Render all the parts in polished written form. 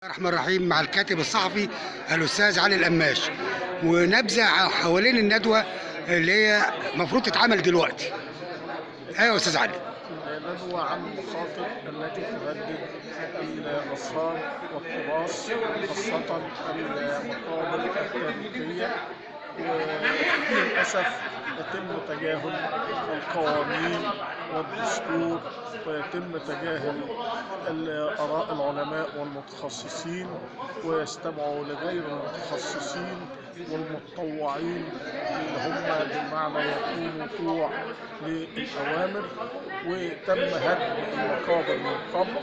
الرحمن الرحيم مع الكاتب الصحفي الأستاذ علي القماش، ونبذة حوالين الندوة اللي هي المفروض تتعمل دلوقتي. أيوة يا أستاذ علي. ندوة عن المخاطر التي تهدد الآثار والتراث، خاصة المقابر التاريخية، وللأسف يتم تجاهل القوانين والدستور، ويتم تجاهل آراء العلماء والمتخصصين، ويستمعوا لغير المتخصصين والمتطوعين اللي هم بمعنى يكونوا طوع للأوامر. وتم هدم المقابر من قبل،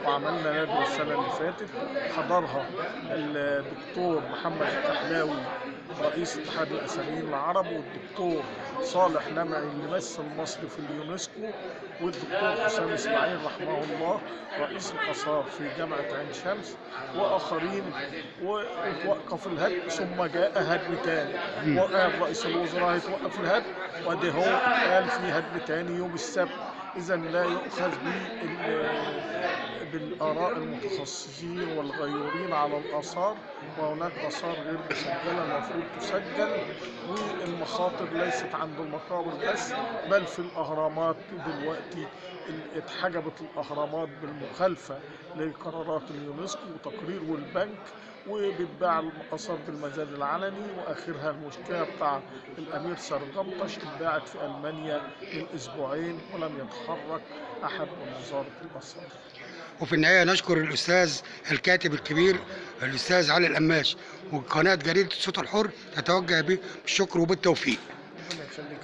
وعملنا ندوة السنة اللي فاتت حضرها الدكتور محمد الكحلاوي رئيس اتحاد الأثريين العرب، والدكتور صالح لمعي اللي مثل مصر في اليونسكو، والدكتور حسام اسماعيل رحمه الله رئيس الآثار في جامعة عين شمس، وآخرين. وتوقف الهدم ثم جاء هدم تاني، وقال رئيس الوزراء يتوقف الهدم، وده هو قال في هدم تاني يوم السبت. إذا لا يؤخذ بالآراء المتخصصين والغيورين على الآثار، وهناك آثار غير مسجلة المفروض تسجل. والمخاطر ليست عند المقابر بس، بل في الأهرامات دلوقتي اتحجبت الأهرامات بالمخالفة لقرارات اليونسكو وتقرير والبنك، وبتباع الآثار بالمزاد العلني. وآخرها المشكلة بتاع الأمير سرجمطش اتباعت في ألمانيا من أسبوعين ولم يتحرك أحد من وزارة الآثار. وفي النهاية نشكر الأستاذ الكاتب الكبير الأستاذ علي القماش، وقناة جريدة الصوت الحر تتوجه بالشكر وبالتوفيق. ربنا يخليك.